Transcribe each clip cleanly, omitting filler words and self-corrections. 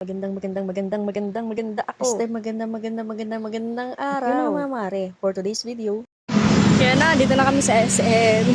Maganda ako. Magandang araw. Yun nga mga mare, for today's video. Kaya na, dito na kami sa SM.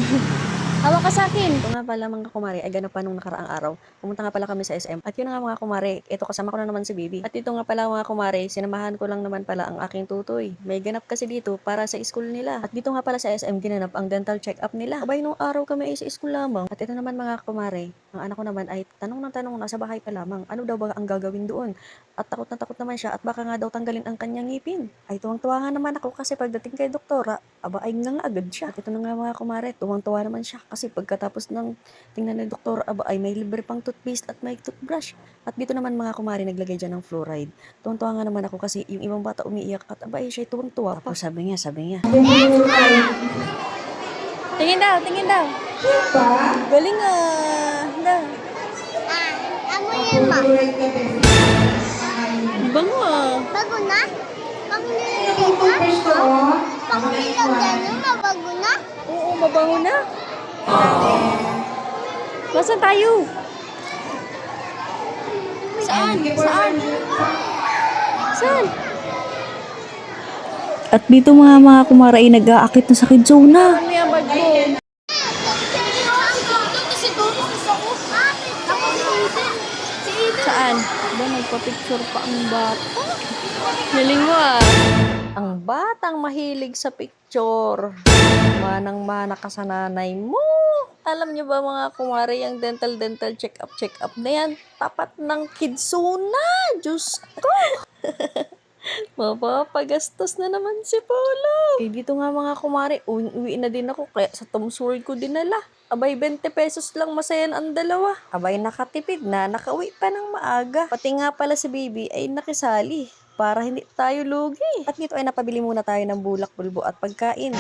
Hawak ka sa akin. Ito nga pala mga kumare, ay ganap pa nung nakaraang araw. Pumunta nga pala kami sa SM. At yun nga mga kumare, ito kasama ko na naman si Bibi. At ito nga pala mga kumare, sinamahan ko lang naman pala ang aking tutoy. May ganap kasi dito para sa school nila. At dito nga pala sa SM, ginanap ang dental check-up nila. Abay nung araw kami ay sa school lamang. At ito naman mga kumare, ang anak ko naman ay tanong ng tanong nasa bahay pa lamang. Ano daw ba ang gagawin doon? At takot na takot naman siya at baka nga daw tanggalin ang kanyang ngipin. Ay tuwang-tuwa nga naman ako kasi pagdating kay doktora, aba ay nga agad siya. At ito na nga mga kumare, tuwang-tuwa naman siya kasi pagkatapos ng tingnan ng doktor, aba ay may libre pang toothpaste at may toothbrush. At dito naman mga kumare naglagay dyan ng fluoride. Tuwang-tuwa nga naman ako kasi yung ibang bata umiiyak at aba ay siya tuwang-tuwa. Tapos sabi niya. Tingin daw, tingin daw. Galing ah. Daw. Amoy mo. Bango ah. Bago na? Bago nilagay na? Bago nilagay na? Mabago na? Oo, mabango na. Nasaan tayo? Saan? Saan? Saan? At dito mga kumare ay nag-aakit na sa kidzona. Ano yung bag mo? Saan? Ba, nagpa-picture pa ang bata. Galing mo ah. Ang batang mahilig sa picture. Manang-mana ka sa nanay mo. Alam niyo ba mga kumare, yung dental check-up na yan, tapat ng kidzona. Diyos ko. Mapapagastos na naman si Polo. Eh dito nga mga kumare, uwi na din ako kaya sa Tom's World ko dinala. Abay 20 pesos lang masayan ang dalawa. Abay nakatipid na, nakauwi pa ng maaga. Pati nga pala si Baby ay nakisali para hindi tayo lugi. At dito ay napabili muna tayo ng bulak, bulbo at pagkain.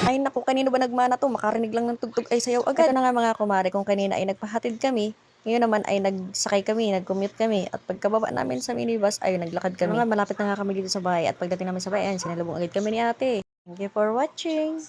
Ay naku, kanino ba nagmana to? Makarinig lang ng tugtog ay sayaw agad. Ito na nga mga kumare, kung kanina ay nagpahatid kami, ngayon naman ay nagsakay kami, nag-commute kami. At pagkababa namin sa minibus, ay naglakad kami. Nga, malapit na nga kami dito sa bahay. At pagdating namin sa bahay, sinalubong agad kami ni ate. Thank you for watching.